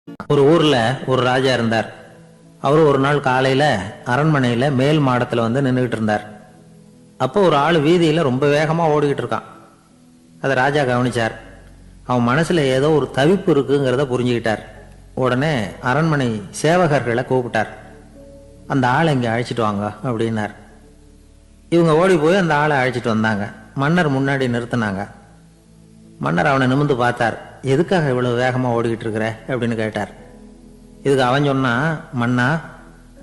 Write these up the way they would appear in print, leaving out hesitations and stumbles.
ஒரு ஊர்ல ஒரு ராஜா இருந்தார். அவரு ஒரு நாள் காலையில அரண்மனையில மேல் மாடத்துல வந்து நின்றுகிட்டு இருந்தார். அப்போ ஒரு ஆள் வீதியில ரொம்ப வேகமா ஓடிக்கிட்டு இருக்கான். அதை ராஜா கவனிச்சார். அவன் மனசுல ஏதோ ஒரு தவிப்பு இருக்குங்கிறத புரிஞ்சுக்கிட்டார். உடனே அரண்மனை சேவகர்களை கூப்பிட்டார். அந்த ஆளை இங்க அழைச்சிட்டு வாங்க அப்படின்னார். இவங்க ஓடி போய் அந்த ஆளை அழைச்சிட்டு வந்தாங்க. மன்னர் முன்னாடி நிறுத்தினாங்க. மன்னர் அவனை நிமிர்ந்து பார்த்தார். எதுக்காக இவ்வளவு வேகமா ஓடிக்கிட்டு இருக்கிற அப்படின்னு கேட்டார். இதுக்கு அவன் சொன்னா, மன்னா,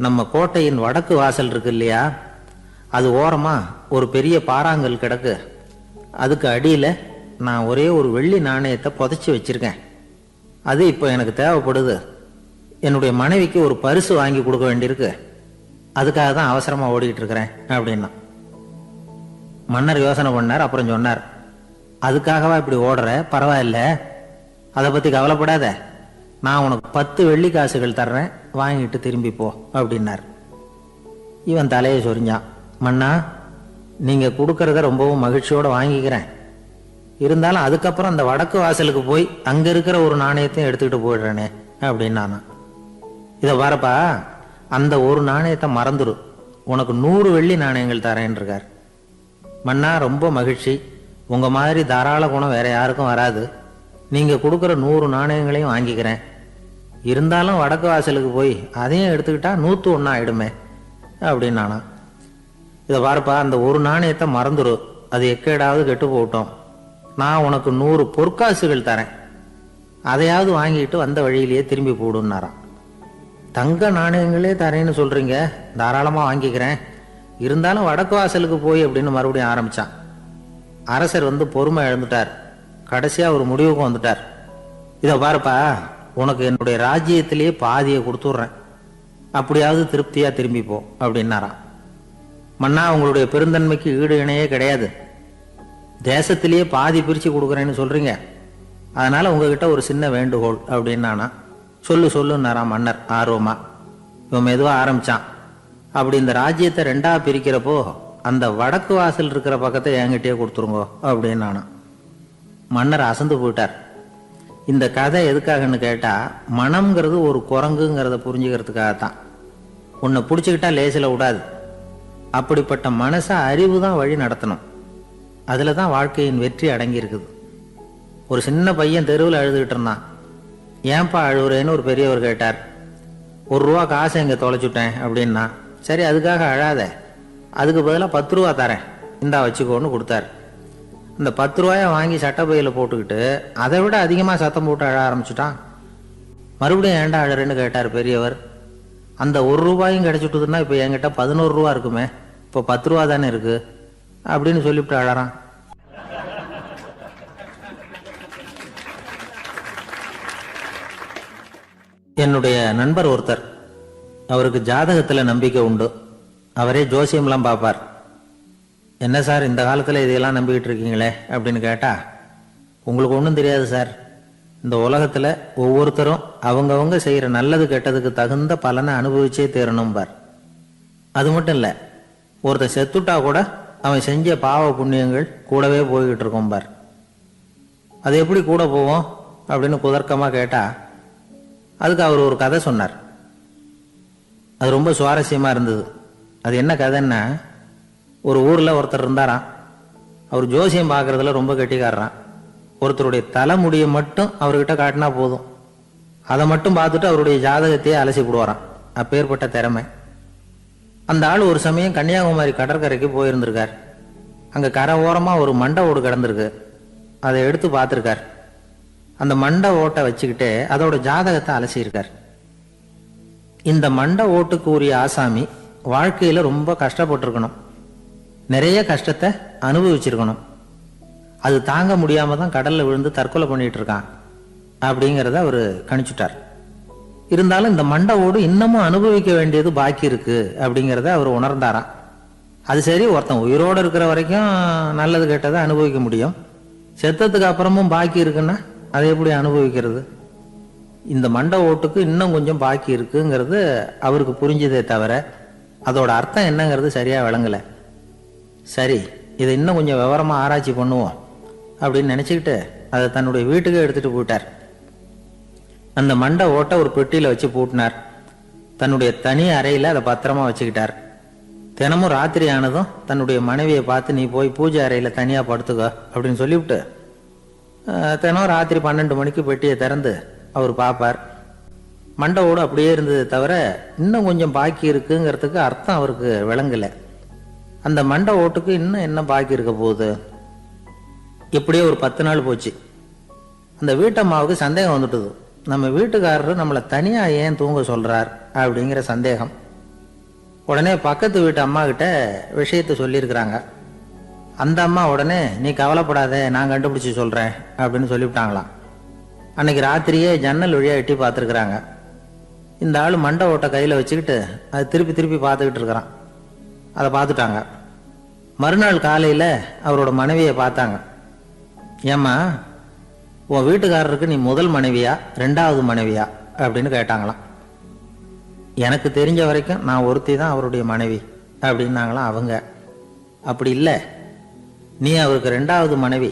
நம்ம கோட்டையின் வடக்கு வாசல் இருக்கு இல்லையா, அது ஓரமா ஒரு பெரிய பாறாங்கல் கிடக்கு. அதுக்கு அடியில நான் ஒரே ஒரு வெள்ளி நாணயத்தை புதைச்சி வச்சிருக்கேன். அது இப்போ எனக்கு தேவைப்படுது. என்னுடைய மனைவிக்கு ஒரு பரிசு வாங்கி கொடுக்க வேண்டியிருக்கு. அதுக்காக தான் அவசரமா ஓடிக்கிட்டு இருக்கிறேன் அப்படின்னா. மன்னர் யோசனை பண்ணார். அப்புறம் சொன்னார், அதுக்காகவா இப்படி ஓடுற? பரவாயில்ல, அதை பத்தி கவலைப்படாத. நான் உனக்கு 10 வெள்ளி காசுகள் தர்றேன், வாங்கிட்டு திரும்பி போ அப்படின்னார். இவன் தலையை சொரிஞ்சான். மன்னா, நீங்க கொடுக்கறத ரொம்பவும் மகிழ்ச்சியோட வாங்கிக்கிறேன். இருந்தாலும் அதுக்கப்புறம் அந்த வடக்கு வாசலுக்கு போய் அங்க இருக்கிற ஒரு நாணயத்தையும் எடுத்துக்கிட்டு போயிடுறேனே அப்படின்னானா. இதை பாருப்பா, அந்த ஒரு நாணயத்தை மறந்துடு, உனக்கு 100 வெள்ளி நாணயங்கள் தரேன் இருக்கார். மன்னா, ரொம்ப மகிழ்ச்சி. உங்க மாதிரி தாராள குணம் வேற யாருக்கும் வராது. நீங்க கொடுக்குற 100 நாணயங்களையும் வாங்கிக்கிறேன். இருந்தாலும் வடக்கு வாசலுக்கு போய் அதையும் எடுத்துக்கிட்டா 101 ஆயிடுமே அப்படின்னானா. இதை பாருப்பா, அந்த ஒரு நாணயத்தை மறந்துடு, அது எக்கேடாவது கெட்டு போட்டோம். நான் உனக்கு 100 பொற்காசுகள் தரேன், அதையாவது வாங்கிட்டு வந்த வழியிலேயே திரும்பி போடுன்னாராம். தங்க நாணயங்களே தரேன்னு சொல்றீங்க, தாராளமா வாங்கிக்கிறேன். இருந்தாலும் வடக்கு வாசலுக்கு போய் அப்படின்னு மறுபடியும் ஆரம்பிச்சான். அரசர் வந்து பொறுமை இழந்துட்டார். கடைசியா ஒரு முடிவுக்கு வந்துட்டார். இதை பாருப்பா, உனக்கு என்னுடைய ராஜ்யத்திலேயே பாதியை கொடுத்துட்றேன், அப்படியாவது திருப்தியா திரும்பி போ அப்படின்னாராம். மன்னா, உங்களுடைய பெருந்தன்மைக்கு ஈடு இணையே கிடையாது. தேசத்திலேயே பாதி பிரிச்சு கொடுக்குறேன்னு சொல்றீங்க, அதனால உங்ககிட்ட ஒரு சின்ன வேண்டுகோள் அப்படின்னானா. சொல்லுன்னாராம் மன்னர் ஆர்வமா. இவன் மெதுவா ஆரம்பிச்சான். அப்படி இந்த ராஜ்யத்தை 2ஆ பிரிக்கிறப்போ அந்த வடக்கு வாசல் இருக்கிற பக்கத்தை என்கிட்டயே கொடுத்துருங்க அப்படின்னானா. மன்னர் அசந்து போயிட்டார். இந்த கதை எதுக்காகன்னு கேட்டா, மனம்ங்கிறது ஒரு குரங்குங்கிறத புரிஞ்சுக்கிறதுக்காகத்தான். உன்னை பிடிச்சுக்கிட்டா லேசில விடாது. அப்படிப்பட்ட மனசை அறிவு தான் வழி நடத்தணும். அதுல தான் வாழ்க்கையின் வெற்றி அடங்கி இருக்குது. ஒரு சின்ன பையன் தெருவில் அழுதுகிட்டு இருந்தான். ஏன்பா அழுவுறேன்னு ஒரு பெரியவர் கேட்டார். 1 ரூபா காசை இங்க தொலைச்சுட்டேன் அப்படின்னா. சரி, அதுக்காக அழாத, அதுக்கு பதிலாக 10 ரூபா தரேன், இந்தா வச்சுக்கோன்னு கொடுத்தாரு. இந்த 10 ரூபாயை வாங்கி சட்டப்பையில போட்டுக்கிட்டு அதை விட அதிகமாக சத்தம் போட்டு அழ ஆரம்பிச்சுட்டான். மறுபடியும் ஏண்டா அழறேன்னு கேட்டார் பெரியவர். அந்த 1 ரூபாயும் கிடைச்சிட்டுதுன்னா இப்போ என்கிட்ட 11 ரூபா இருக்குமே, இப்போ 10 ரூபா தானே இருக்கு அப்படின்னு சொல்லிவிட்டு அழறான். என்னுடைய நண்பர் ஒருத்தர், அவருக்கு ஜாதகத்துல நம்பிக்கை உண்டு. அவரே ஜோசியம்லாம் பார்ப்பார். என்ன சார், இந்த காலத்துல இதையெல்லாம் நம்பிக்கிட்டு இருக்கீங்களே அப்படின்னு கேட்டா, உங்களுக்கு ஒன்றும் தெரியாது சார். இந்த உலகத்துல ஒவ்வொருத்தரும் அவங்கவங்க செய்யற நல்லது கெட்டதுக்கு தகுந்த பலனை அனுபவிச்சே தீரணும் பார். அது மட்டும் இல்ல, ஒருத்தன் செத்துட்டா கூட அவன் செஞ்ச பாவ புண்ணியங்கள் கூடவே போய்கிட்டு இருக்கும் பார். அது எப்படி கூட போவோம் அப்படின்னு குதர்க்கமா கேட்டா, அதுக்கு அவர் ஒரு கதை சொன்னார். அது ரொம்ப சுவாரஸ்யமா இருந்தது. அது என்ன கதைன்னா, ஒரு ஊர்ல ஒருத்தர் இருந்தாராம். அவர் ஜோசியம் பார்க்கறதுல ரொம்ப கெட்டிக்காரரான். ஒருத்தருடைய தலைமுடியை மட்டும் அவர்கிட்ட காட்டினா போதும், அதை மட்டும் பார்த்துட்டு அவருடைய ஜாதகத்தையே அலசி விடுவாராம். அப்பேற்பட்ட திறமை. அந்த ஆள் ஒரு சமயம் கன்னியாகுமரி கடற்கரைக்கு போயிருந்திருக்கார். அங்க கரை ஓரமா ஒரு மண்டை ஓடு கிடந்திருக்கு. அதை எடுத்து பார்த்திருக்கார். அந்த மண்டை ஓட்டை வச்சுக்கிட்டே அதோட ஜாதகத்தை அலசியிருக்கார். இந்த மண்டை ஓட்டுக்கு உரிய ஆசாமி வாழ்க்கையில ரொம்ப கஷ்டப்பட்டிருக்கணும், நிறைய கஷ்டத்தை அனுபவிச்சிருக்கணும். அது தாங்க முடியாம தான் கடல்ல விழுந்து தற்கொலை பண்ணிட்டு இருக்கான் அப்படிங்கிறத அவரு கணிச்சுட்டார். இருந்தாலும் இந்த மண்டை ஓடு இன்னமும் அனுபவிக்க வேண்டியது பாக்கி இருக்கு அப்படிங்கிறத அவர் உணர்ந்தாராம். அது சரி, ஒருத்தன் உயிரோடு இருக்கிற வரைக்கும் நல்லது கெட்டதை அனுபவிக்க முடியும், செத்ததுக்கு அப்புறமும் பாக்கி இருக்குன்னா அதை எப்படி அனுபவிக்கிறது? இந்த மண்டை ஓட்டுக்கு இன்னும் கொஞ்சம் பாக்கி இருக்குங்கிறது அவருக்கு புரிஞ்சதே தவிர அதோட அர்த்தம் என்னங்கிறது சரியா விளங்கல. சரி, இதை இன்னும் கொஞ்சம் விவரமா ஆராய்ச்சி பண்ணுவோம் அப்படின்னு நினைச்சுக்கிட்டு அதை தன்னுடைய வீட்டுக்கு எடுத்துட்டு போயிட்டார். அந்த மண்டை ஓட்டை ஒரு பெட்டியில வச்சு பூட்டினார். தன்னுடைய தனி அறையில அதை பத்திரமா வச்சுக்கிட்டார். தினமும் ராத்திரி ஆனதும் தன்னுடைய மனைவியை பார்த்து, நீ போய் பூஜை அறையில தனியா படுத்துக்க அப்படின்னு சொல்லிவிட்டு தினம் ராத்திரி 12 மணிக்கு பெட்டியை திறந்து அவர் பார்ப்பார். மண்டை ஓடு அப்படியே இருந்தது தவிர இன்னும் கொஞ்சம் பாக்கி இருக்குங்கிறதுக்கு அர்த்தம் அவருக்கு விளங்கலை. அந்த மண்டை ஓட்டுக்கு இன்னும் என்ன பாக்கி இருக்க போகுது? இப்படியே ஒரு 10 நாள் போச்சு. அந்த வீட்டம்மாவுக்கு சந்தேகம் வந்துட்டுது. நம்ம வீட்டுக்காரரு நம்மளை தனியா ஏன் தூங்க சொல்றார் அப்படிங்கிற சந்தேகம். உடனே பக்கத்து வீட்டு அம்மா கிட்ட விஷயத்த சொல்லியிருக்கிறாங்க. அந்த அம்மா உடனே, நீ கவலைப்படாத, நான் கண்டுபிடிச்சி சொல்றேன் அப்படின்னு சொல்லிவிட்டாங்களாம். அன்னைக்கு ராத்திரியே ஜன்னல் வழியா எட்டி பார்த்துருக்குறாங்க. இந்த ஆள் மண்டை ஓட்டை கையில வச்சுக்கிட்டு அது திருப்பி திருப்பி பார்த்துக்கிட்டு இருக்கிறான். அதை பார்த்துட்டாங்க. மறுநாள் காலையில அவரோட மனைவியை பார்த்தாங்க. ஏம்மா, உன் வீட்டுக்காரருக்கு நீ முதல் மனைவியா 2வது மனைவியா அப்படின்னு கேட்டாங்களாம். எனக்கு தெரிஞ்ச வரைக்கும் நான் ஒருத்தி தான் அவருடைய மனைவி அப்படின்னாங்களாம் அவங்க. அப்படி இல்லை, நீ அவருக்கு 2வது மனைவி.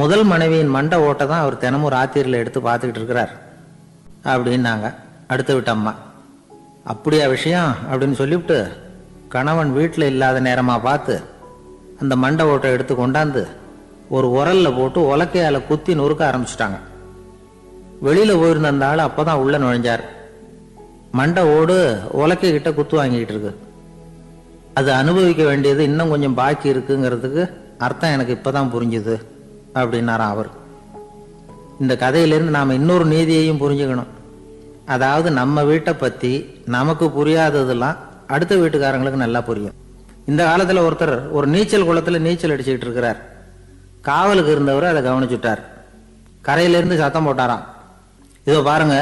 முதல் மனைவியின் மண்டை ஓட்டை தான் அவர் தினமும் ராத்திரியில் எடுத்து பார்த்துக்கிட்டு இருக்கிறார் அப்படின்னாங்க அடுத்த வீட்டு அம்மா. அப்படியா விஷயம் அப்படின்னு சொல்லிவிட்டு கணவன் வீட்டில் இல்லாத நேரமாக பார்த்து அந்த மண்டை ஓட்டை எடுத்து கொண்டாந்து ஒரு உரல்ல போட்டு உலக்கையால குத்தி நொறுக்க ஆரம்பிச்சுட்டாங்க. வெளியில போயிருந்த அந்த ஆள் அப்பதான் உள்ள நுழைஞ்சார். மண்டை ஓடு உலக்கை கிட்ட குத்து வாங்கிட்டு இருக்கு. அது அனுபவிக்க வேண்டியது இன்னும் கொஞ்சம் பாக்கி இருக்குங்கிறதுக்கு அர்த்தம் எனக்கு இப்பதான் புரிஞ்சுது அப்படின்னாராம் அவர். இந்த கதையிலிருந்து நாம இன்னொரு நீதியையும் புரிஞ்சுக்கணும். அதாவது நம்ம வீட்டை பத்தி நமக்கு புரியாததெல்லாம் அடுத்த வீட்டுக்காரங்களுக்கு நல்லா புரியும். இந்த காலத்துல ஒருத்தர் ஒரு நீச்சல் குளத்துல நீச்சல் அடிச்சுக்கிட்டு இருக்கிறார். காவலுக்கு இருந்தவர் அதை கவனிச்சுட்டார். கரையிலிருந்து சத்தம் போட்டாராம், இதோ பாருங்க,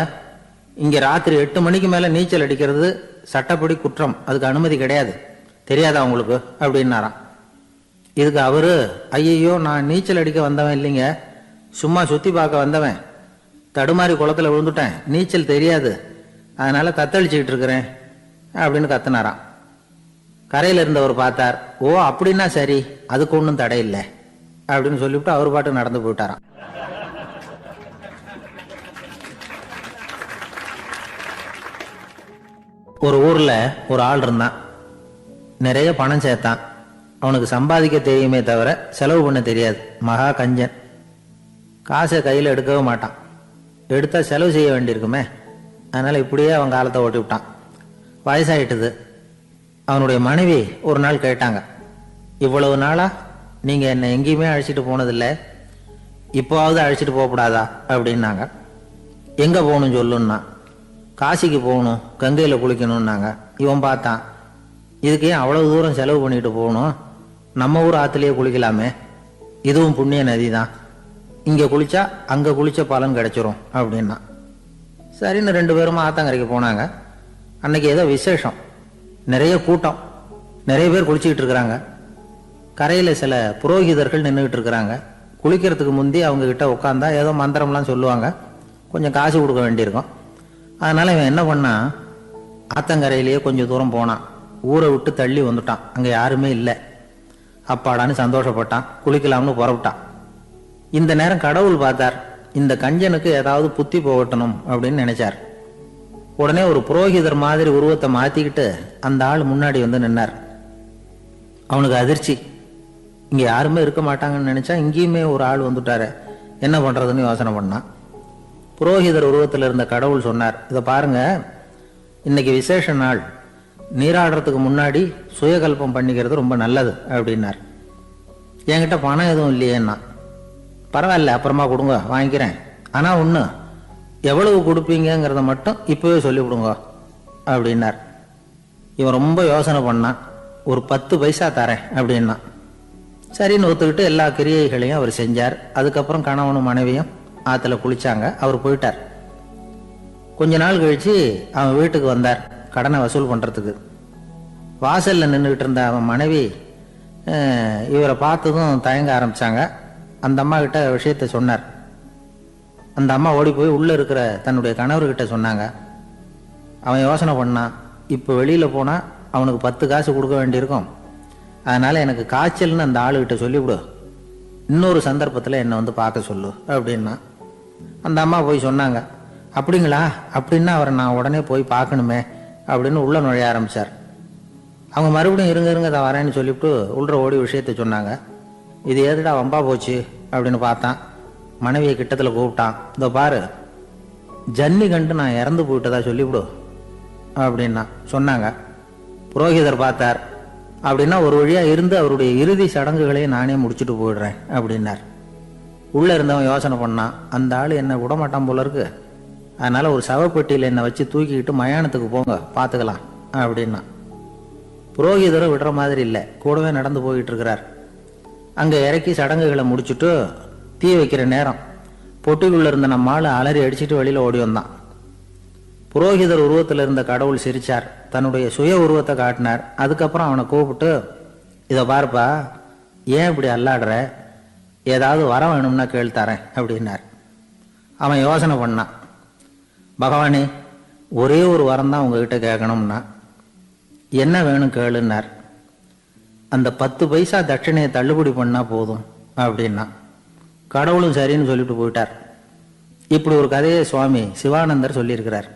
இங்க ராத்திரி 8 மணிக்கு மேல நீச்சல் அடிக்கிறது சட்டப்படி குற்றம், அதுக்கு அனுமதி கிடையாது, தெரியாதா உங்களுக்கு அப்படின்னாராம். இதுக்கு அவரு, ஐயோ நான் நீச்சல் அடிக்க வந்தவன் இல்லைங்க, சும்மா சுத்தி பார்க்க வந்தவன், தடுமாறி குளத்துல விழுந்துட்டேன், நீச்சல் தெரியாது, அதனால தத்தளிச்சுக்கிட்டு இருக்கிறேன் அப்படின்னு கத்துனாராம். கரையில இருந்தவர் பார்த்தார். ஓ அப்படின்னா சரி, அதுக்கு ஒன்றும் தடை இல்லை அப்படின்னு சொல்லிவிட்டு அவர் பாட்டு நடந்து போயிட்டாராம். ஒரு ஊர்ல ஒரு ஆள் இருந்தான். நிறைய பணம் சேர்த்தான். அவனுக்கு சம்பாதிக்க தெரியுமே தவிர செலவு பண்ண தெரியாது. மகா கஞ்சன். காசை கையில் எடுக்கவே மாட்டான். எடுத்தா செலவு செய்ய வேண்டியிருக்குமே, அதனால இப்படியே அவன் காலத்தை ஓட்டி விட்டான். வயசாயிட்டுது. அவனுடைய மனைவி ஒரு நாள் கேட்டாங்க, இவ்வளவு நாளா நீங்க என்ன எங்கேயுமே அழைச்சிட்டு போனதில்லை, இப்போவாவது அழைச்சிட்டு போகக்கூடாதா அப்படின்னாங்க. எங்க போகணும் சொல்லுன்னா. காசிக்கு போகணும், கங்கையில குளிக்கணும்னாங்க. இவன் பார்த்தான், இதுக்கு ஏன் அவ்வளவு தூரம் செலவு பண்ணிட்டு போகணும், நம்ம ஊர் ஆத்துலயே குளிக்கலாமே, இதுவும் புண்ணிய நதி தான், இங்க குளிச்சா அங்க குளிச்ச பலன் கிடைச்சிரும் அப்படின்னா. சரின்னு 2 பேரும் ஆத்தங்கரைக்கு போனாங்க. அன்னைக்கு ஏதோ விசேஷம், நிறைய கூட்டம், நிறைய பேர் குளிச்சுக்கிட்டு இருக்கிறாங்க. கரையில சில புரோகிதர்கள் நின்றுகிட்டு இருக்கிறாங்க. குளிக்கிறதுக்கு முந்தி அவங்க கிட்ட உட்காந்தா ஏதோ மந்திரம்லாம் சொல்லுவாங்க, கொஞ்சம் காசு கொடுக்க வேண்டியிருக்கும். அதனால இவன் என்ன பண்ணா, ஆத்தங்கரையிலேயே கொஞ்சம் தூரம் போனான். ஊரை விட்டு தள்ளி வந்துட்டான். அங்க யாருமே இல்லை. அப்பாடான்னு சந்தோஷப்பட்டான். குளிக்கலாம்னு புறப்பட்டான். இந்த நேரம் கடவுள் பார்த்தார், இந்த கஞ்சனுக்கு ஏதாவது புத்தி போகட்டணும் அப்படின்னு நினைச்சார். உடனே ஒரு புரோகிதர் மாதிரி உருவத்தை மாத்திக்கிட்டு அந்த ஆள் முன்னாடி வந்து நின்னார். அவனுக்கு அதிர்ச்சி. இங்க யாருமே இருக்க மாட்டாங்கன்னு நினைச்சா இங்கேயுமே ஒரு ஆள் வந்துட்டாரு, என்ன பண்றதுன்னு யோசனை பண்ணான். புரோகிதர் உருவத்தில் இருந்த கடவுள் சொன்னார், இதை பாருங்க, இன்னைக்கு விசேஷ நாள், நீராடுறதுக்கு முன்னாடி சுயகல்பம் பண்ணிக்கிறது ரொம்ப நல்லது அப்படின்னார். என்கிட்ட பணம் எதுவும் இல்லையேன்னா. பரவாயில்ல, அப்புறமா கொடுங்க, வாங்கிக்கிறேன், ஆனா ஒண்ணு, எவ்வளவு கொடுப்பீங்கிறத மட்டும் இப்பவே சொல்லிவிடுங்க அப்படின்னார். இவன் ரொம்ப யோசனை பண்ணான். ஒரு 10 பைசா தரேன் அப்படின்னா. சரின்னு ஒத்துக்கிட்டு எல்லா கிரியைகளையும் அவர் செஞ்சார். அதுக்கப்புறம் கணவனும் மனைவியும் ஆத்துல குளிச்சாங்க. அவர் போயிட்டார். கொஞ்ச நாள் கழிச்சு அவன் வீட்டுக்கு வந்தார் கடனை வசூல் பண்றதுக்கு. வாசல்ல நின்றுகிட்டு இருந்த அவன் மனைவி இவரை பார்த்ததும் தயங்க ஆரம்பிச்சாங்க. அந்த அம்மா கிட்ட விஷயத்த சொன்னார். அந்த அம்மா ஓடி போய் உள்ள இருக்கிற தன்னுடைய கணவர்கிட்ட சொன்னாங்க. அவன் யோசனை பண்ணான், இப்போ வெளியில போனா அவனுக்கு 10 காசு கொடுக்க வேண்டியிருக்கும், அதனால எனக்கு காய்ச்சல்னு அந்த ஆளுகிட்ட சொல்லிவிடு, இன்னொரு சந்தர்ப்பத்தில் என்னை வந்து பார்க்க சொல்லு அப்படின்னா. அந்த அம்மா போய் சொன்னாங்க. அப்படிங்களா? அப்படின்னா அவரை நான் உடனே போய் பார்க்கணுமே அப்படின்னு உள்ள நுழைய ஆரம்பித்தார். அவங்க மறுபடியும் இருங்க இருங்க தான் வரேன்னு சொல்லிவிட்டு உள்ள ஓடி விஷயத்த சொன்னாங்க. இது ஏதுடா வம்பா போச்சு அப்படின்னு பார்த்தான். மனைவியை கிட்டத்தில் கூப்பிட்டான். இதோ பாரு, ஜன்னி கண்டு நான் இறந்து போயிட்டதா சொல்லிவிடு அப்படின்னா சொன்னாங்க. புரோகிதர் பார்த்தார். அப்படின்னா ஒரு வழியாக இருந்து அவருடைய இறுதி சடங்குகளையும் நானே முடிச்சுட்டு போயிடுறேன் அப்படின்னார். உள்ளே இருந்தவன் யோசனை பண்ணான், அந்த ஆள் என்னை விடமாட்டான் போல இருக்கு, அதனால் ஒரு சவப்பெட்டியில் என்னை வச்சு தூக்கிக்கிட்டு மயானத்துக்கு போங்க பார்த்துக்கலாம் அப்படின்னா. புரோகிதரும் விடுற மாதிரி இல்லை, கூடவே நடந்து போயிட்டு இருக்கிறார். அங்கே இறக்கி சடங்குகளை முடிச்சுட்டு தீ வைக்கிற நேரம் பொட்டிக்குள்ளே இருந்த நம்ம ஆள் அலறி அடிச்சுட்டு வெளியில் ஓடி வந்தான். புரோகிதர் உருவத்தில் இருந்த கடவுள் சிரிச்சார், தன்னுடைய சுய உருவத்தை காட்டினார். அதுக்கப்புறம் அவனை கூப்பிட்டு, இதை பார்ப்பா, ஏன் இப்படி அல்லாடுற, ஏதாவது வரம் வேணும்னா கேள்தரேன் அப்படின்னார். அவன் யோசனை பண்ணான். பகவானே, ஒரே ஒரு வரம் தான் உங்ககிட்ட கேட்கணும்னா. என்ன வேணும் கேளுன்னார். அந்த 10 பைசா தட்சணையை தள்ளுபடி பண்ணா போதும் அப்படின்னா. கடவுளும் சரின்னு சொல்லிட்டு போயிட்டார். இப்படி ஒரு கதையை சுவாமி சிவானந்தர் சொல்லியிருக்கிறார்.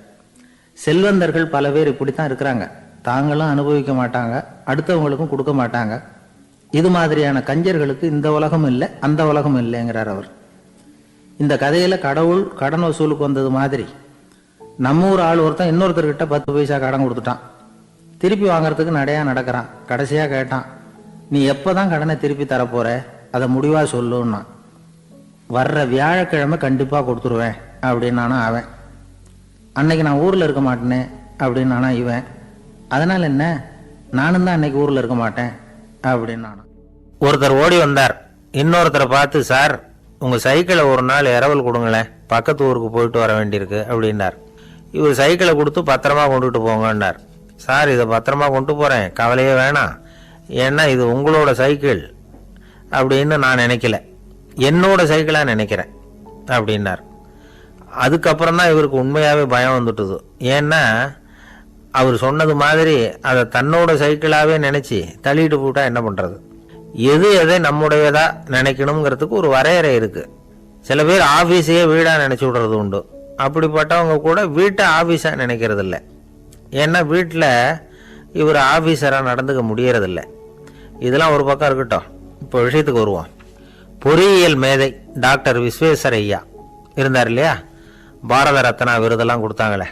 செல்வந்தர்கள் பல பேர் இப்படித்தான் இருக்கிறாங்க. தாங்களும் அனுபவிக்க மாட்டாங்க, அடுத்தவங்களுக்கும் கொடுக்க மாட்டாங்க. இது மாதிரியான கஞ்சர்களுக்கு இந்த உலகம் இல்லை அந்த உலகம் இல்லைங்கிறார் அவர். இந்த கதையில கடவுள் கடன் வசூலுக்கு வந்தது மாதிரி நம்ம ஊர் ஆள் ஒருத்தன் இன்னொருத்தர்கிட்ட 10 பைசா கடன் கொடுத்துட்டான். திருப்பி வாங்கறதுக்கு நடையா நடக்கிறான். கடைசியா கேட்டான், நீ எப்பதான் கடனை திருப்பி தரப்போற, அதை முடிவா சொல்லுன்னா. வர்ற வியாழக்கிழமை கண்டிப்பா கொடுத்துருவேன் அப்படின்னானா அவன். அன்னைக்கு நான் ஊர்ல இருக்க மாட்டேனே அப்படின்னானா இவன். அதனால என்ன, நானும் தான் அன்னைக்கு ஊர்ல இருக்க மாட்டேன் அப்படின்னானா. ஒருத்தர் ஓடி வந்தார். இன்னொருத்தரை பார்த்து, சார் உங்க சைக்கிளை ஒரு நாள் இரவல் கொடுங்களேன், பக்கத்து ஊருக்கு போயிட்டு வர வேண்டியிருக்கு அப்படின்னார். இவர் சைக்கிளை கொடுத்து பத்திரமா கொண்டுட்டு போங்கன்னார். சார் இதை பத்திரமா கொண்டு போறேன், கவலையே வேணாம், ஏன்னா இது உங்களோட சைக்கிள் அப்படின்னு நான் நினைக்கல, என்னோட சைக்கிளா நினைக்கிறேன் அப்படின்னார். அதுக்கப்புறம் தான் இவருக்கு உண்மையாவே பயம் வந்துட்டுது. ஏன்னா அவர் சொன்னது மாதிரி அதை தன்னோட சைக்கிளாவே நினைச்சு தள்ளிட்டு போட்டா என்ன பண்றது. எது எதை நம்முடையதா நினைக்கணுங்கிறதுக்கு ஒரு வரையறை இருக்கு. சில பேர் ஆபீஸையே வீடா நினைச்சு விடுறது உண்டு. அப்படிப்பட்டவங்க கூட வீட்டை ஆபீஸா நினைக்கிறது இல்லை. ஏன்னா வீட்டில் இவர் ஆபீஸரா நடந்துக்க முடியறதில்லை. இதெல்லாம் ஒரு பக்கம் இருக்கட்டும், இப்போ விஷயத்துக்கு வருவோம். பொறியியல் மேதை டாக்டர் விஸ்வேஸ்வரய்யா இருந்தார் இல்லையா, பாரத ரத்னா விருதெல்லாம் கொடுத்தாங்களே.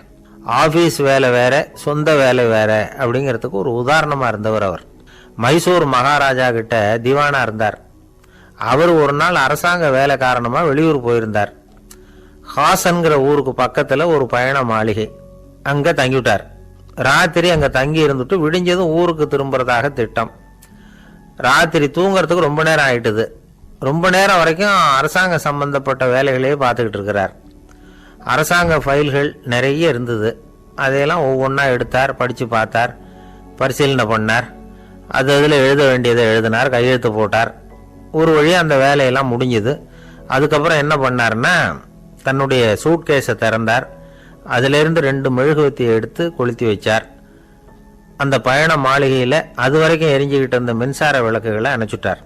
ஆபீஸ் வேலை வேற சொந்த வேலை வேற அப்படிங்கிறதுக்கு ஒரு உதாரணமா இருந்தவர் அவர். மைசூர் மகாராஜா கிட்ட திவானா இருந்தார். அவர் ஒரு நாள் அரசாங்க வேலை காரணமா வெளியூர் போயிருந்தார். ஹாசன்கிற ஊருக்கு பக்கத்துல ஒரு பயண மாளிகை, அங்க தங்கிவிட்டார். ராத்திரி அங்க தங்கி இருந்துட்டு விடிஞ்சதும் ஊருக்கு திரும்புறதாக திட்டம். ராத்திரி தூங்கறதுக்கு ரொம்ப நேரம் ஆயிட்டுது. ரொம்ப நேரம் வரைக்கும் அரசாங்க சம்பந்தப்பட்ட வேலைகளையே பார்த்துக்கிட்டு இருக்கிறார். அரசாங்க ஃபைல்கள் நிறைய இருந்தது. அதையெல்லாம் ஒவ்வொன்றா எடுத்தார், படித்து பார்த்தார், பரிசீலனை பண்ணார். அது அதில் எழுத வேண்டியதை எழுதினார், கையெழுத்து போட்டார். ஒரு வழியாக அந்த வேலையெல்லாம் முடிஞ்சுது. அதுக்கப்புறம் என்ன பண்ணார்னா, தன்னுடைய சூட்கேஸை திறந்தார். அதிலிருந்து 2 மெழுகுவத்தியை எடுத்து கொளுத்தி வச்சார். அந்த பயண மாளிகையில் அது வரைக்கும் எரிஞ்சுக்கிட்டு இருந்த மின்சார விளக்குகளை அணைச்சுட்டார்.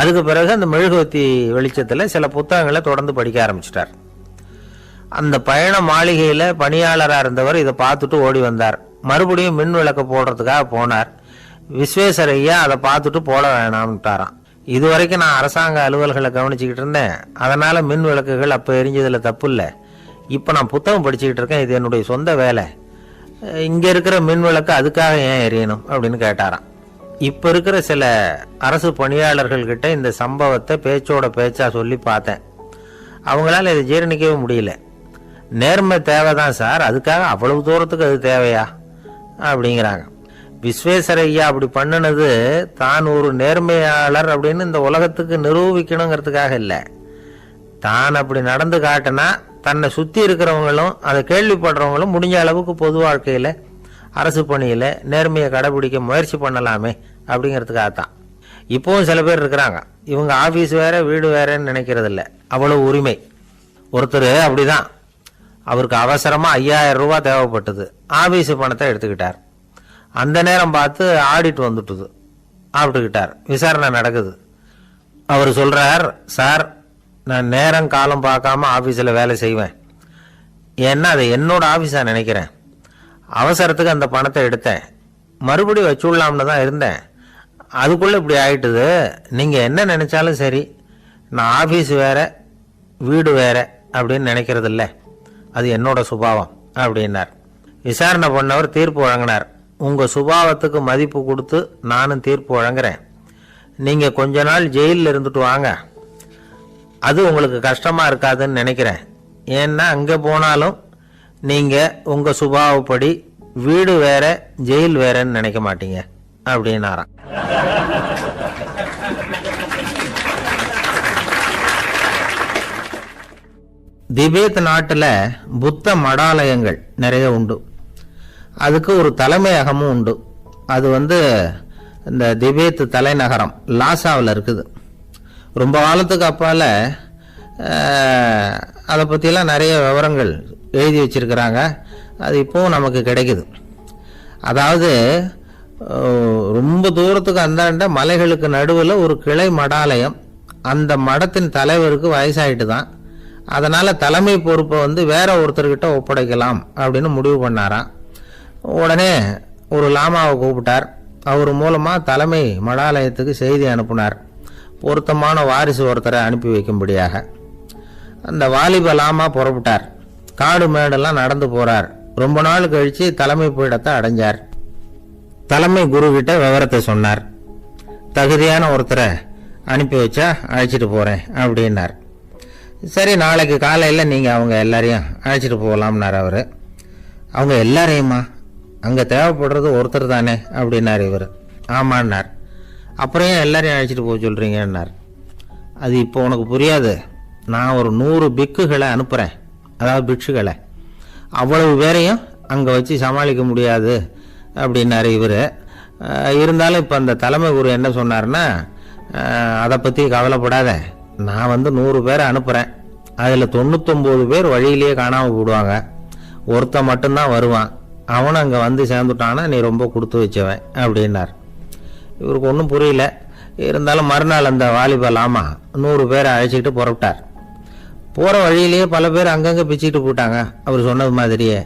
அதுக்கு பிறகு அந்த மெழுகுவத்தி வெளிச்சத்தில் சில புத்தகங்களை தொடர்ந்து படிக்க ஆரம்பிச்சிட்டார். அந்த பயண மாளிகையில் பணியாளராக இருந்தவர் இதை பார்த்துட்டு ஓடி வந்தார். மறுபடியும் மின் விளக்கு போடுறதுக்காக போனார். விஸ்வேஸ்வரய்யா அதை பார்த்துட்டு போட வேணாம்ட்டாராம். இது வரைக்கும் நான் அரசாங்க அலுவல்களை கவனிச்சுக்கிட்டு இருந்தேன், அதனால மின் விளக்குகள் அப்போ எரிஞ்சதில் தப்பு இல்லை. இப்போ நான் புத்தகம் படிச்சுக்கிட்டு இருக்கேன், இது என்னுடைய சொந்த வேலை, இங்கே இருக்கிற மின் விளக்கு அதுக்காக ஏன் எரியணும் அப்படின்னு கேட்டாராம். இப்போ இருக்கிற சில அரசு பணியாளர்கள்கிட்ட இந்த சம்பவத்தை பேச்சோட பேச்சா சொல்லி பார்த்தேன். அவங்களால இதை ஜீரணிக்கவே முடியல. நேர்மை தேவைதான் சார், அதுக்காக அவ்வளவு தூரத்துக்கு அது தேவையா அப்படிங்கிறாங்க. விஸ்வேஸ்வரய்யா அப்படி பண்ணினது தான் ஒரு நேர்மையாளர் அப்படின்னு இந்த உலகத்துக்கு நிரூபிக்கணுங்கிறதுக்காக இல்லை. தான் அப்படி நடந்து காட்டினா தன்னை சுற்றி இருக்கிறவங்களும் அதை கேள்விப்படுறவங்களும் முடிஞ்ச அளவுக்கு பொது வாழ்க்கையில் அரசு பணியில் நேர்மையை கடைபிடிக்க முயற்சி பண்ணலாமே அப்படிங்கிறதுக்காகத்தான். இப்போவும் சில பேர் இருக்கிறாங்க, இவங்க ஆஃபீஸ் வேற வீடு வேறன்னு நினைக்கிறது இல்லை, அவ்வளவு உரிமை. ஒருத்தர் அப்படிதான், அவருக்கு அவசரமாக 5000 ரூபாய் தேவைப்பட்டது. ஆஃபீஸு பணத்தை எடுத்துக்கிட்டார். அந்த நேரம் பார்த்து ஆடிட் வந்துட்டுது, ஆப்பிட்டுக்கிட்டார். விசாரணை நடக்குது. அவர் சொல்றார், சார் நான் நேரம் காலம் பார்க்காம ஆஃபீஸில் வேலை செய்வேன், ஏன்னா அதை என்னோட ஆஃபீஸாக நினைக்கிறேன். அவசரத்துக்கு அந்த பணத்தை எடுத்தேன். மறுபடியும் வச்சுடலாம்னு தான் இருந்தேன். அதுக்குள்ளே இப்படி ஆயிட்டுது. நீங்கள் என்ன நினச்சாலும் சரி, நான் ஆஃபீஸ் வேற வீடு வேற அப்படின்னு நினைக்கிறது இல்லை. அது என்னோட சுபாவம் அப்படின்னார். விசாரணை பண்ணவர் தீர்ப்பு வழங்கினார். உங்கள் சுபாவத்துக்கு மதிப்பு கொடுத்து நானும் தீர்ப்பு வழங்குறேன். நீங்கள் கொஞ்ச நாள் ஜெயிலில் இருந்துட்டு வாங்க. அது உங்களுக்கு கஷ்டமாக இருக்காதுன்னு நினைக்கிறேன். ஏன்னா அங்கே போனாலும் நீங்கள் உங்கள் சுபாவப்படி வீடு வேற ஜெயில் வேறன்னு நினைக்க மாட்டீங்க அப்படின்னாராம். திபேத் நாட்டில் புத்த மடாலயங்கள் நிறைய உண்டு. அதுக்கு ஒரு தலைமையகமும் உண்டு. அது இந்த திபேத் தலைநகரம் லாசாவில் இருக்குது. ரொம்ப காலத்துக்கு அப்பால் அதை பற்றிலாம் நிறைய விவரங்கள் எழுதி வச்சிருக்கிறாங்க. அது இப்போவும் நமக்கு கிடைக்குது. அதாவது ரொம்ப தூரத்துக்கு அந்தாண்ட மலைகளுக்கு நடுவில் ஒரு கிளை மடாலயம். அந்த மடத்தின் தலைவருக்கு வயசாயிட்டு தான். அதனால் தலைமை பொறுப்பை வேற ஒருத்தர்கிட்ட ஒப்படைக்கலாம் அப்படின்னு முடிவு பண்ணாராம். உடனே ஒரு லாமாவை கூப்பிட்டார். அவர் மூலமாக தலைமை மடாலயத்துக்கு செய்தி அனுப்புனார், பொருத்தமான வாரிசு ஒருத்தரை அனுப்பி வைக்கும்படியாக. அந்த வாலிப லாமா புறப்பட்டார். காடு மேடெல்லாம் நடந்து போறார். ரொம்ப நாள் கழிச்சு தலைமை பீடத்தை அடைஞ்சார். தலைமை குரு கிட்ட விவரத்தை சொன்னார். தகுதியான ஒருத்தரை அனுப்பி வச்சா அழைச்சிட்டு போறேன் அப்படின்னார். சரி, நாளைக்கு காலையில் நீங்கள் அவங்க எல்லாரையும் அழைச்சிட்டு போகலாம்னார் அவர். அவங்க எல்லாரையுமா? அங்கே தேவைப்படுறது ஒருத்தர் தானே அப்படின்னார் இவர். ஆமான்னார். அப்புறம் ஏன் எல்லாரையும் அழைச்சிட்டு போக சொல்கிறீங்கன்னார். அது இப்போ உனக்கு புரியாது. நான் ஒரு 100 பிக்குகளை அனுப்புகிறேன், அதாவது பிட்சுகளை. அவ்வளவு பேரையும் அங்கே வச்சு சமாளிக்க முடியாது அப்படின்னார் இவர். இருந்தாலும் இப்போ அந்த தலைமை குரு என்ன சொன்னார்னா, அதை பற்றி கவலைப்படாத, நான் 100 பேரை அனுப்புகிறேன். அதில் 99 பேர் வழியிலேயே காணாமல் போடுவாங்க. ஒருத்தன் மட்டும்தான் வருவான். அவனும் அங்கே சேர்ந்துட்டானா நீ ரொம்ப கொடுத்து வச்சவன் அப்படின்னார். இவருக்கு ஒன்றும் புரியல. இருந்தாலும் மறுநாள் அந்த வாலிப லாமா 100 பேரை அழைச்சிக்கிட்டு புறப்பட்டார். போகிற வழியிலேயே பல பேர் அங்கங்கே பிச்சுக்கிட்டு போட்டாங்க. அவர் சொன்னது மாதிரியே.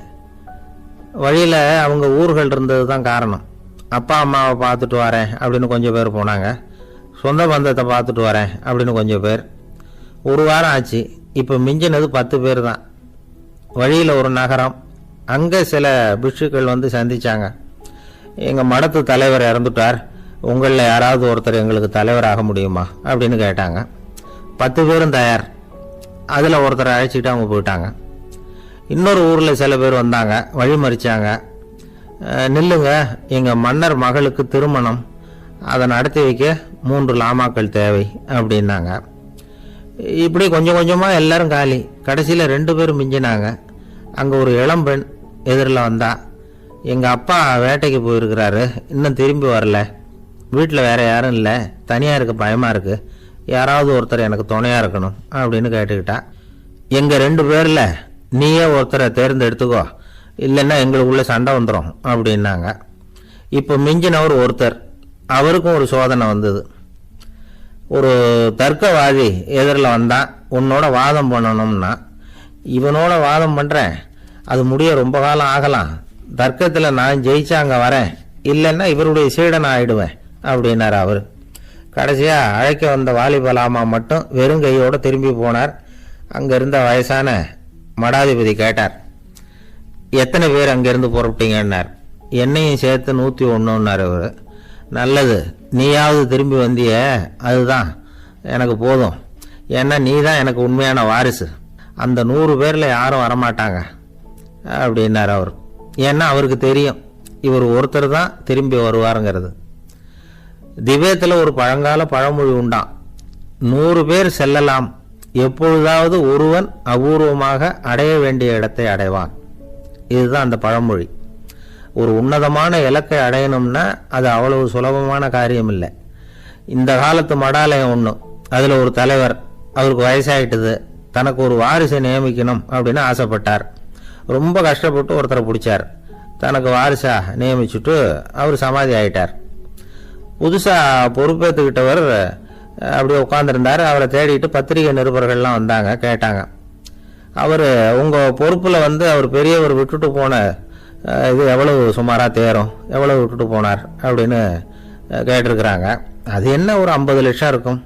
வழியில் அவங்க ஊர்கள் இருந்தது தான் காரணம். அப்பா அம்மாவை பார்த்துட்டு வரேன் அப்படின்னு கொஞ்சம் பேர் போனாங்க. சொந்த பந்தத்தை பார்த்துட்டு வரேன் அப்படின்னு கொஞ்சம் பேர். ஒரு வாரம் ஆச்சு. இப்போ மிஞ்சினது 10 பேர் தான். வழியில் ஒரு நகரம். அங்கே சில பிட்சுக்கள் சந்திச்சாங்க. எங்கள் மடத்து தலைவர் இறந்துட்டார், உங்களில் யாராவது ஒருத்தர் எங்களுக்கு தலைவராக முடியுமா அப்படின்னு கேட்டாங்க. 10 பேரும் தயார். அதில் ஒருத்தரை அழைச்சிட்டு அவங்க போயிட்டாங்க. இன்னொரு ஊரில் சில பேர் வந்தாங்க, வழி மறிச்சாங்க. நில்லுங்க, எங்கள் மன்னர் மகளுக்கு திருமணம், அதை நடத்தி வைக்க 3 லாமாக்கள் தேவை அப்படின்னாங்க. இப்படி கொஞ்சம் கொஞ்சமாக எல்லாரும் காலி. கடைசியில் 2 பேரும் மிஞ்சினாங்க. அங்கே ஒரு இளம்பெண் எதிரில் வந்தா. எங்கள் அப்பா வேட்டைக்கு போயிருக்கிறாரு, இன்னும் திரும்பி வரல. வீட்டில் வேற யாரும் இல்லை, தனியாக இருக்க பயமாக இருக்குது, யாராவது ஒருத்தர் எனக்கு துணையாக இருக்கணும் அப்படின்னு கேட்டுக்கிட்டா. எங்கள் 2 பேரில் நீயே ஒருத்தரை தேர்ந்தெடுத்துக்கோ, இல்லைன்னா எங்களுக்குள்ள சண்டை வந்துடும் அப்படின்னாங்க. இப்போ மிஞ்சினவர் ஒருத்தர். அவருக்கும் ஒரு சோதனை வந்தது. ஒரு தர்க்கவாதி எதிரில் வந்தான். உன்னோட வாதம் பண்ணணும்னா. இவனோட வாதம் பண்ணுறேன், அது முடிய ரொம்ப காலம் ஆகலாம். தர்க்கத்தில் நான் ஜெயிச்சா அங்கே வரேன், இல்லைன்னா இவருடைய சீடன் ஆயிடுவேன் அப்படின்னார் அவர். கடைசியாக அழைக்க வந்த வாலிபலாமா மட்டும் வெறும் கையோடு திரும்பி போனார். அங்கே இருந்த வயசான மடாதிபதி கேட்டார், எத்தனை பேர் அங்கேருந்து புறப்பட்டீங்கன்னார். என்னையும் சேர்த்து 101ன்னார் அவர். நல்லது, நீயாவது திரும்பி வந்திய, அதுதான் எனக்கு போதும். ஏன்னா நீ தான் எனக்கு உண்மையான வாரிசு. அந்த 100 பேரில் யாரும் வரமாட்டாங்க அப்படின்னார் அவர். ஏன்னா அவருக்கு தெரியும் இவர் ஒருத்தர் தான் திரும்பி வருவாருங்கிறது. திபேத்தில் ஒரு பழங்கால பழமொழி உண்டாம், 100 பேர் செல்லலாம், எப்பொழுதாவது ஒருவன் அபூர்வமாக அடைய வேண்டிய இடத்தை அடைவான். இதுதான் அந்த பழமொழி. ஒரு உன்னதமான இலக்கை அடையணும்னா அது அவ்வளவு சுலபமான காரியம் இல்லை. இந்த காலத்து மடாலயம் ஒன்று, அதில் ஒரு தலைவர், அவருக்கு வயசாயிட்டுது, தனக்கு ஒரு வாரிசை நியமிக்கணும் அப்படின்னு ஆசைப்பட்டார். ரொம்ப கஷ்டப்பட்டு ஒருத்தரை பிடிச்சார். தனக்கு வாரிசா நியமிச்சுட்டு அவர் சமாதி ஆயிட்டார். புதுசாக பொறுப்பேற்றுக்கிட்டவர் அப்படியே உட்காந்துருந்தார். அவரை தேடிட்டு பத்திரிகை நிருபர்கள்லாம் வந்தாங்க, கேட்டாங்க. அவர் உங்கள் பொறுப்பில் வந்து அவர் பெரியவர் விட்டுட்டு போன இது எவ்வளவு சுமாராக தேரும், எவ்வளவு விட்டுட்டு போனார் அப்படின்னு கேட்டிருக்கிறாங்க. அது என்ன ஒரு 50 லட்சம் இருக்கும்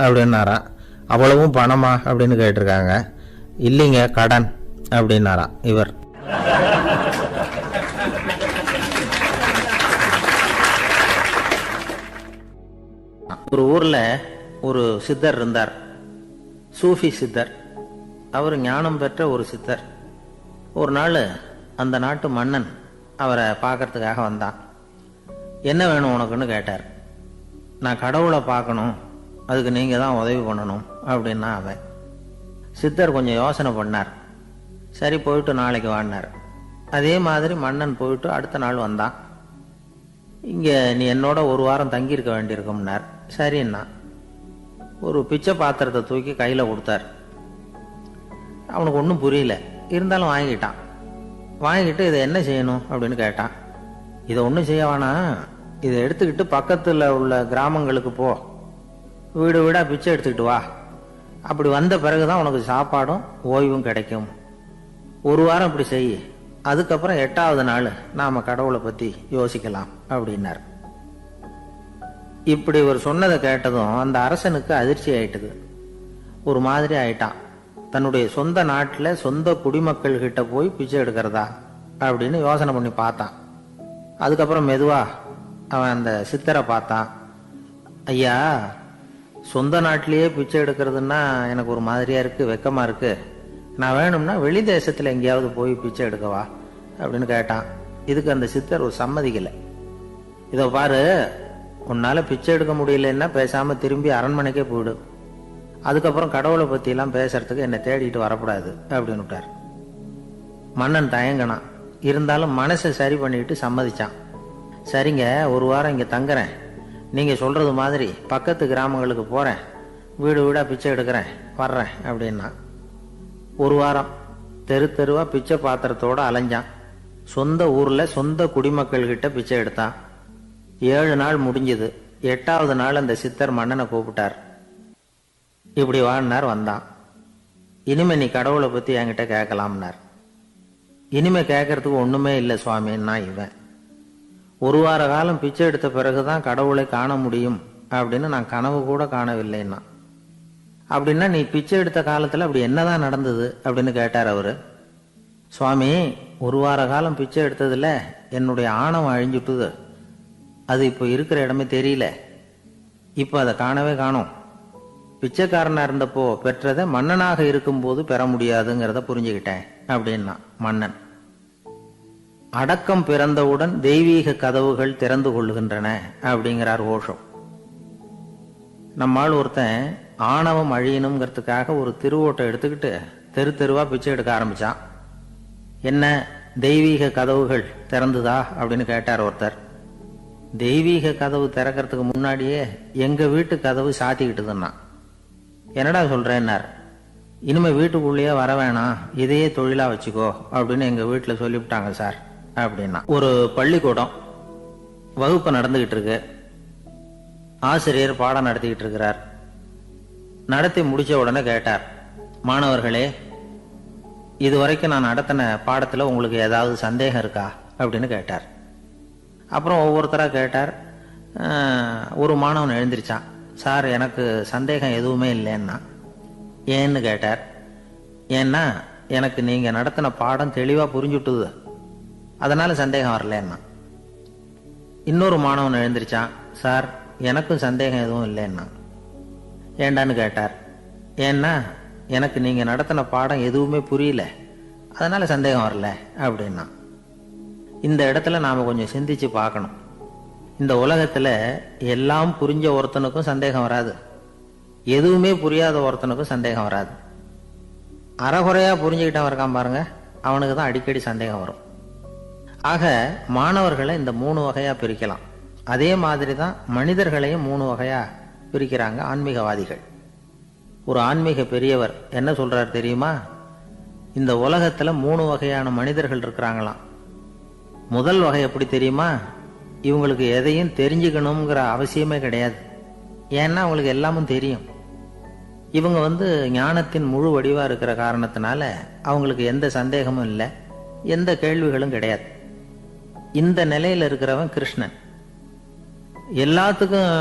அப்படின்னாராம். அவ்வளவும் பணமா அப்படின்னு கேட்டிருக்காங்க. இல்லைங்க, கடன் அப்படின்னாராம் இவர். ஒரு ஊரில் ஒரு சித்தர் இருந்தார், சூஃபி சித்தர். அவர் ஞானம் பெற்ற ஒரு சித்தர். ஒரு நாள் அந்த நாட்டு மன்னன் அவரை பார்க்கறதுக்காக வந்தான். என்ன வேணும் உனக்குன்னு கேட்டார். நான் கடவுளை பார்க்கணும், அதுக்கு நீங்கள் தான் உதவி பண்ணணும் அப்படின்னா அவன். சித்தர் கொஞ்சம் யோசனை பண்ணார். சரி, போயிட்டு நாளைக்கு வாடினார். அதே மாதிரி மன்னன் போயிட்டு அடுத்த நாள் வந்தான். இங்கே நீ என்னோட ஒரு வாரம் தங்கியிருக்க வேண்டியிருக்கும்னார். சரின்னா ஒரு பிச்சை பாத்திரத்தை தூக்கி கையில் கொடுத்தார். அவனுக்கு ஒன்றும் புரியல, இருந்தாலும் வாங்கிட்டான். வாங்கிட்டு இதை என்ன செய்யணும் அப்படின்னு கேட்டான். இதை ஒன்றும் செய்ய வேணாம், இதை எடுத்துக்கிட்டு பக்கத்தில் உள்ள கிராமங்களுக்கு போ, வீடு வீடாக பிச்சை எடுத்துக்கிட்டு வா. அப்படி வந்த பிறகுதான் உனக்கு சாப்பாடும் ஓய்வும் கிடைக்கும். ஒரு வாரம் இப்படி செய், அதுக்கப்புறம் 8வது நாள் நாம் கடவுளை பற்றி யோசிக்கலாம் அப்படின்னார். இப்படி ஒரு சொன்னதை கேட்டதும் அந்த அரசனுக்கு அதிர்ச்சி ஆயிட்டுது. ஒரு மாதிரி ஆயிட்டான். தன்னுடைய சொந்த நாட்டில் சொந்த குடிமக்கள் கிட்ட போய் பிச்சை எடுக்கிறதா அப்படின்னு யோசனை பண்ணி பார்த்தான். அதுக்கப்புறம் மெதுவா அவன் அந்த சித்தரை பார்த்தான். ஐயா, சொந்த நாட்டிலேயே பிச்சை எடுக்கிறதுன்னா எனக்கு ஒரு மாதிரியா இருக்கு, வெக்கமா இருக்கு. நான் வேணும்னா வெளி தேசத்தில் எங்கேயாவது போய் பிச்சை எடுக்கவா அப்படின்னு கேட்டான். இதுக்கு அந்த சித்தர் ஒரு சம்மதிக்கலை. இதை பாரு, உன்னால பிச்சை எடுக்க முடியலன்னா பேசாம திரும்பி அரண்மனைக்கே போயிடு. அதுக்கப்புறம் கடவுளை பத்தி எல்லாம் பேசுறதுக்கு என்னை தேடிட்டு வரக்கூடாது அப்படின்னு விட்டார். மன்னன் தயங்கினான். இருந்தாலும் மனசை சரி பண்ணிட்டு சம்மதிச்சான். சரிங்க, ஒரு வாரம் இங்க தங்குறேன், நீங்க சொல்றது மாதிரி பக்கத்து கிராமங்களுக்கு போறேன், வீடு வீடா பிச்சை எடுக்கிறேன், வர்றேன் அப்படின்னா. ஒரு வாரம் தெரு தெருவா பிச்சை பாத்திரத்தோட அலைஞ்சான். சொந்த ஊர்ல சொந்த குடிமக்கள் கிட்ட பிச்சை எடுத்தான். 7 நாள் முடிஞ்சது. 8வது நாள் அந்த சித்தர் மன்னனை கூப்பிட்டார். இப்படி வாழ்னார். வந்தான். இனிமே நீ கடவுளை பத்தி என்கிட்ட கேட்கலாம்னார். இனிமே கேட்கறதுக்கு ஒண்ணுமே இல்லை சுவாமின்னா இவன். ஒரு வார காலம் பிச்சை எடுத்த பிறகுதான் கடவுளை காண முடியும் அப்படின்னு நான் கனவு கூட காணவில்லைன்னா. அப்படின்னா நீ பிச்சை எடுத்த காலத்துல அப்படி என்னதான் நடந்தது அப்படின்னு கேட்டார் அவரு. சுவாமி, ஒரு வார காலம் பிச்சை எடுத்ததுல என்னுடைய ஆணவம் அழிஞ்சுட்டுது. அது இப்போ இருக்கிற இடமே தெரியல. இப்போ அதை காணவே காணோம். பிச்சைக்காரனா இருந்தப்போ பெற்றதை மன்னனாக இருக்கும்போது பெற முடியாதுங்கிறத புரிஞ்சுக்கிட்டேன் அப்படின்னா மன்னன். அடக்கம் பிறந்தவுடன் தெய்வீக கதவுகள் திறந்து கொள்ளுகின்றன அப்படிங்கிறார் ஓஷோ. நம்மால் ஒருத்தன் ஆணவம் அழியணுங்கிறதுக்காக ஒரு திருவோட்டை எடுத்துக்கிட்டு தெரு தெருவா பிச்சை எடுக்க ஆரம்பிச்சான். என்ன, தெய்வீக கதவுகள் திறந்துதா அப்படின்னு கேட்டார் ஒருத்தர். தெய்வீக கதவு திறக்கிறதுக்கு முன்னாடியே எங்க வீட்டு கதவு சாத்திக்கிட்டுதுன்னா. என்னடா சொல்றேன்னார். இனிமே வீட்டுக்குள்ளேயே வர வேணாம், இதையே தொழிலா வச்சுக்கோ அப்படின்னு எங்க வீட்டுல சொல்லிவிட்டாங்க சார் அப்படின்னா. ஒரு பள்ளிக்கூடம் வகுப்பு நடந்துகிட்டு இருக்கு. ஆசிரியர் பாடம் நடத்திக்கிட்டு இருக்கிறார். நடத்தி முடிச்ச உடனே கேட்டார், மாணவர்களே, இதுவரைக்கும் நான் நடத்தின பாடத்துல உங்களுக்கு ஏதாவது சந்தேகம் இருக்கா அப்படின்னு கேட்டார். அப்புறம் ஒவ்வொருத்தரா கேட்டார். ஒரு மாணவன் எழுந்திருச்சான். சார், எனக்கு சந்தேகம் எதுவுமே இல்லைன்னா. ஏன்னு கேட்டார். ஏன்னா எனக்கு நீங்க நடத்தின பாடம் தெளிவா புரிஞ்சுட்டுது, அதனால சந்தேகம் வரலன்னா. இன்னொரு மாணவன் எழுந்திருச்சான். சார், எனக்கும் சந்தேகம் எதுவும் இல்லைன்னா. ஏண்டான்னு கேட்டார். ஏன்னா எனக்கு நீங்க நடத்தின பாடம் எதுவுமே புரியல, அதனால சந்தேகம் வரல அப்படின்னா. இந்த இடத்துல நாம கொஞ்சம் சிந்திச்சு பார்க்கணும். இந்த உலகத்துல எல்லாம் புரிஞ்ச ஒருத்தனுக்கும் சந்தேகம் வராது, எதுவுமே புரியாத ஒருத்தனுக்கும் சந்தேகம் வராது. அறகுறையா புரிஞ்சுக்கிட்டவன் இருக்கான் பாருங்க, அவனுக்கு தான் அடிக்கடி சந்தேகம் வரும். ஆக மாணவர்களை இந்த 3 வகையா பிரிக்கலாம். அதே மாதிரி தான் மனிதர்களையும் 3 வகையா பிரிக்கிறாங்க ஆன்மீகவாதிகள். ஒரு ஆன்மீக பெரியவர் என்ன சொல்றார் தெரியுமா? இந்த உலகத்துல 3 வகையான மனிதர்கள் இருக்கிறாங்களாம். முதல் வகை எப்படி தெரியுமா? இவங்களுக்கு எதையும் தெரிஞ்சுக்கணுங்கிற அவசியமே கிடையாது. ஏன்னா அவங்களுக்கு எல்லாமும் தெரியும். இவங்க ஞானத்தின் முழு வடிவா இருக்கிற காரணத்தினால அவங்களுக்கு எந்த சந்தேகமும் இல்லை, எந்த கேள்விகளும் கிடையாது. இந்த நிலையில இருக்கிறவன் கிருஷ்ணன். எல்லாத்துக்கும்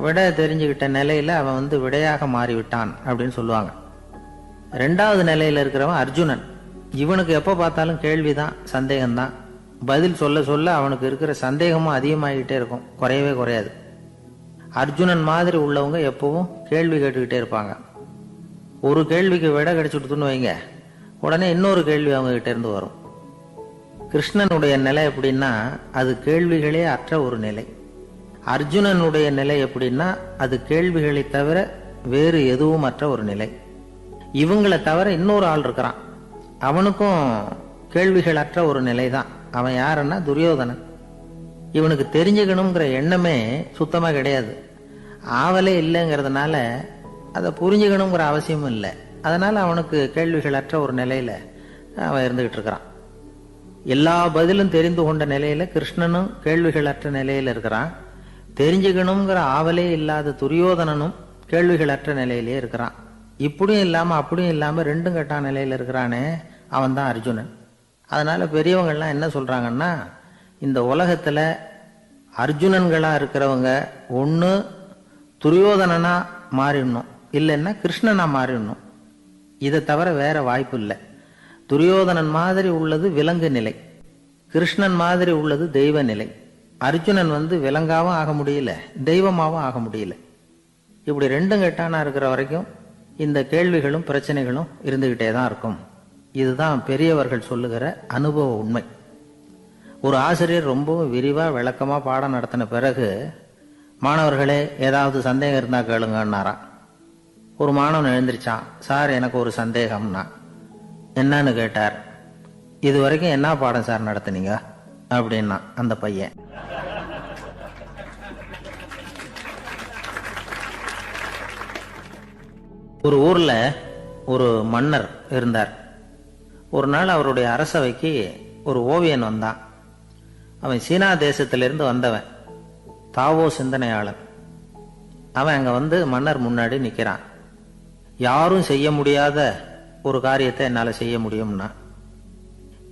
விட தெரிஞ்சுக்கிட்ட நிலையில அவன் விடையாக மாறிவிட்டான் அப்படின்னு சொல்லுவாங்க. ரெண்டாவது நிலையில இருக்கிறவன் அர்ஜுனன். இவனுக்கு எப்ப பார்த்தாலும் கேள்விதான், சந்தேகம்தான். பதில் சொல்ல சொல்ல அவனுக்கு இருக்கிற சந்தேகமும் அதிகமாகிட்டே இருக்கும், குறையவே குறையாது. அர்ஜுனன் மாதிரி உள்ளவங்க எப்பவும் கேள்வி கேட்டுக்கிட்டே இருப்பாங்க. ஒரு கேள்விக்கு விட கிடைச்சுட்டுன்னு வைங்க, உடனே இன்னொரு கேள்வி அவங்க கிட்ட இருந்து வரும். கிருஷ்ணனுடைய நிலை எப்படின்னா அது கேள்விகளே அற்ற ஒரு நிலை. அர்ஜுனனுடைய நிலை எப்படின்னா அது கேள்விகளை தவிர வேறு எதுவும் அற்ற ஒரு நிலை. இவங்களை தவிர இன்னொரு ஆள் இருக்கிறான், அவனுக்கும் கேள்விகள் அற்ற ஒரு நிலை தான். அவன் யாருன்னா துரியோதனன். இவனுக்கு தெரிஞ்சுக்கணுங்கிற எண்ணமே சுத்தமா கிடையாது. ஆவலே இல்லைங்கிறதுனால அதை புரிஞ்சுக்கணுங்கிற அவசியமும் இல்லை. அதனால அவனுக்கு கேள்விகள் அற்ற ஒரு நிலையில அவன் இருந்துகிட்டு இருக்கிறான். எல்லா பதிலும் தெரிந்து கொண்ட நிலையில கிருஷ்ணனும் கேள்விகள் அற்ற நிலையில இருக்கிறான். தெரிஞ்சுக்கணுங்கிற ஆவலே இல்லாத துரியோதனனும் கேள்விகள் அற்ற நிலையிலே இருக்கிறான். இப்படியும் இல்லாம அப்படியும் இல்லாம ரெண்டும் கட்டான நிலையில இருக்கிறானே, அவன் தான் அர்ஜுனன். அதனால பெரியவங்கள்லாம் என்ன சொல்றாங்கன்னா, இந்த உலகத்துல அர்ஜுனன்களா இருக்கிறவங்க ஒண்ணு துரியோதனனா மாறிடணும், இல்லைன்னா கிருஷ்ணனா மாறிடணும். இதை தவிர வேற வாய்ப்பு இல்லை. துரியோதனன் மாதிரி உள்ளது விலங்கு நிலை, கிருஷ்ணன் மாதிரி உள்ளது தெய்வ நிலை. அர்ஜுனன் விலங்காவும் ஆக முடியல, தெய்வமாவும் ஆக முடியல. இப்படி ரெண்டும் கெட்டானா இருக்கிற வரைக்கும் இந்த கேள்விகளும் பிரச்சனைகளும் இருந்துகிட்டே தான் இருக்கும். இதுதான் பெரியவர்கள் சொல்லுகிற அனுபவ உண்மை. ஒரு ஆசிரியர் ரொம்பவும் விரிவா விளக்கமா பாடம் நடத்தின பிறகு, மாணவர்களே ஏதாவது சந்தேகம் இருந்தா கேளுங்கன்னாராம். ஒரு மாணவன் எழுந்திருச்சான். சார், எனக்கு ஒரு சந்தேகம்னா. என்னன்னு கேட்டார். இது வரைக்கும் என்ன பாடம் சார் நடத்துனீங்க அப்படின்னா அந்த பையன். ஒரு ஊர்ல ஒரு மன்னர் இருந்தார். ஒரு நாள் அவருடைய அரசவைக்கு ஒரு ஓவியன் வந்தான். அவன் சீனா தேசத்திலிருந்து வந்தவன், தாவோ சிந்தனையாளன். அவன் அங்க மன்னர் முன்னாடி நிக்கிறான். யாரும் செய்ய முடியாத ஒரு காரியத்தை என்னால செய்ய முடியும்னா.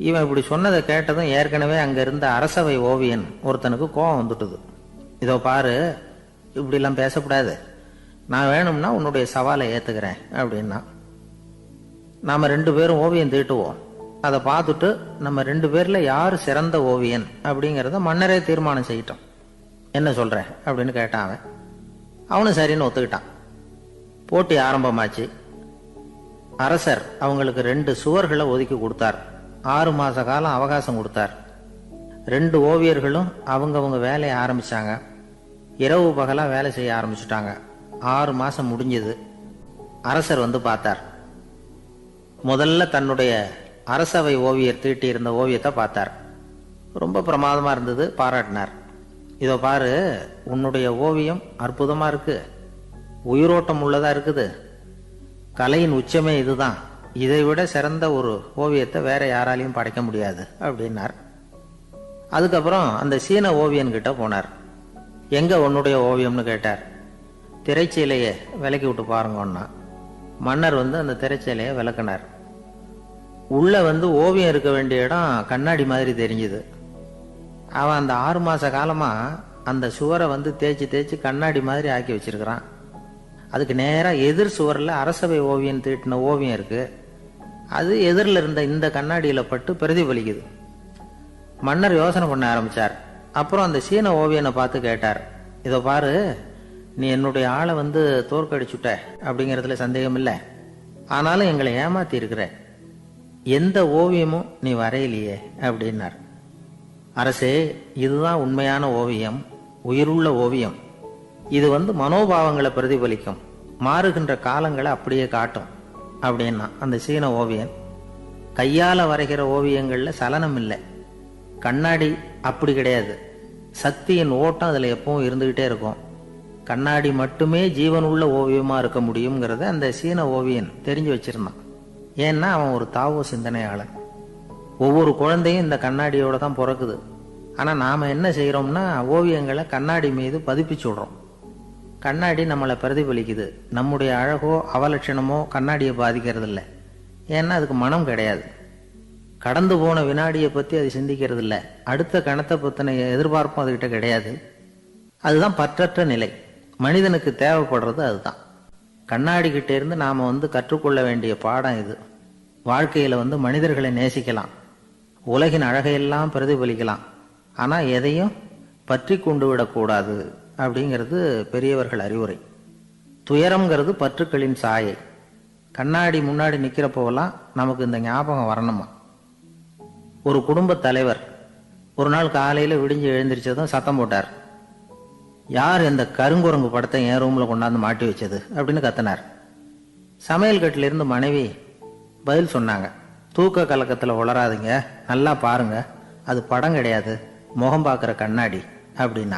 இவன் இப்படி சொன்னதை கேட்டதும் ஏற்கனவே அங்க இருந்த அரசவை ஓவியன் ஒருத்தனுக்கு கோபம் வந்துட்டுது. இதோ பாரு, இப்படி எல்லாம் பேசக்கூடாது, நான் வேணும்னா உன்னுடைய சவாலை ஏத்துக்கிறேன் அப்படின்னா. நாம 2 பேரும் ஓவியம் தீட்டுவோம், அதை பார்த்துட்டு நம்ம 2 பேர்ல யாரு சிறந்த ஓவியன் அப்படிங்கறத மன்னரே தீர்மானம் செய்யட்டும், என்ன சொல்ற அப்படின்னு கேட்டான் அவன். அவனும் சரின்னு ஒத்துக்கிட்டான். போட்டி ஆரம்பமாச்சு. அரசர் அவங்களுக்கு 2 சுவர்களை ஒதுக்கி கொடுத்தார். 6 மாச காலம் அவகாசம் கொடுத்தார். 2 ஓவியர்களும் அவங்கவங்க வேலையை ஆரம்பிச்சாங்க. இரவு பகலா வேலை செய்ய ஆரம்பிச்சுட்டாங்க. 6 மாசம் முடிஞ்சது. அரசர் பார்த்தார். முதல்ல தன்னுடைய அரசவை ஓவியர் தீட்டி இருந்த ஓவியத்தை பார்த்தார். ரொம்ப பிரமாதமா இருந்தது, பாராட்டினார். இதோ பாரு, உன்னுடைய ஓவியம் அற்புதமா இருக்கு, உயிரோட்டம் உள்ளதா இருக்குது, கலையின் உச்சமே இதுதான், இதை விட சிறந்த ஒரு ஓவியத்தை வேற யாராலையும் படைக்க முடியாது அப்படின்னார். அதுக்கப்புறம் அந்த சீன ஓவியன் கிட்ட போனார். எங்க உன்னுடைய ஓவியம்னு கேட்டார். திரைச்சீலையை விலக்கி விட்டு பாருங்கன்னா. மன்னர் அந்த திரைச்சீலையை விளக்குனார். உள்ள ஓவியம் இருக்க வேண்டிய இடம் கண்ணாடி மாதிரி தெரிஞ்சுது. அவன் அந்த 6 மாச காலமா அந்த சுவரை தேய்ச்சி தேய்ச்சி கண்ணாடி மாதிரி ஆக்கி வச்சிருக்கிறான். அதுக்கு நேரா எதிர் சுவரில் அரசவை ஓவியம் தீட்டின ஓவியம் இருக்கு. அது எதிரில் இருந்த இந்த கண்ணாடியில பட்டு பிரதிபலிக்குது. மன்னர் யோசனை பண்ண ஆரம்பிச்சார். அப்புறம் அந்த சீன ஓவியனை பார்த்து கேட்டார். இதோ பாரு, நீ என்னுடைய ஆளை தோற்கடிச்சுட்ட அப்படிங்கறதுல சந்தேகம் இல்லை, ஆனாலும் எங்களை ஏமாத்தி இருக்கிற, எந்த ஓவியமும் நீ வரையிலையே அப்படின்னார். அரசே, இதுதான் உண்மையான ஓவியம், உயிருள்ள ஓவியம். இது மனோபாவங்களை பிரதிபலிக்கும், மாறுகின்ற காலங்களை அப்படியே காட்டும் அப்படின்னா அந்த சீன ஓவியன். கையால வரைகிற ஓவியங்கள்ல சலனம் இல்லை, கண்ணாடி அப்படி கிடையாது, சக்தியின் ஓட்டம் அதுல எப்பவும் இருந்துகிட்டே இருக்கும். கண்ணாடி மட்டுமே ஜீவன் உள்ள ஓவியமா இருக்க முடியுங்கிறத அந்த சீன ஓவியன் தெரிஞ்சு வச்சிருந்தான். ஏன்னா அவன் ஒரு தாவோ சிந்தனையாளன். ஒவ்வொரு குழந்தையும் இந்த கண்ணாடியோட தான் பிறக்குது. ஆனா நாம என்ன செய்யறோம்னா ஓவியங்களை கண்ணாடி மீது பதிப்பிச்சு விடுறோம். கண்ணாடி நம்மளை பிரதிபலிக்குது. நம்முடைய அழகோ அவலட்சணமோ கண்ணாடியை பாதிக்கிறது இல்லை. ஏன்னா அதுக்கு மனம் கிடையாது. கடந்து போன வினாடியை பற்றி அது சிந்திக்கிறது இல்லை. அடுத்த கணத்தை பற்றின எதிர்பார்ப்பும் அதுகிட்ட கிடையாது. அதுதான் பற்றற்ற நிலை. மனிதனுக்கு தேவைப்படுறது அதுதான். கண்ணாடி கிட்டே இருந்து நாம் கற்றுக்கொள்ள வேண்டிய பாடம் இது. வாழ்க்கையில் மனிதர்களை நேசிக்கலாம், உலகின் அழகையெல்லாம் பிரதிபலிக்கலாம், ஆனால் எதையும் பற்றி கொண்டு விடக்கூடாது அப்படிங்கிறது பெரியவர்கள் அறிவுரை. துயரம்ங்கிறது பற்றுக்களின் சாயை. கண்ணாடி முன்னாடி நிற்கிறப்போவெல்லாம் நமக்கு இந்த ஞாபகம் வரணுமா. ஒரு குடும்ப தலைவர் ஒரு நாள் காலையில் விடிஞ்சு எழுந்திரிச்சதும் சத்தம் போட்டார். யார் இந்த கருங்குரங்கு படத்தை என் ரூமில் கொண்டாந்து மாட்டி வச்சது அப்படின்னு கத்தினார். சமையல் கட்டிலிருந்து மனைவி பதில் சொன்னாங்க. தூக்க கலக்கத்தில் உளராதிங்க, நல்லா பாருங்க, அது படம் கிடையாது, முகம் பார்க்குற கண்ணாடி அப்படின்னா.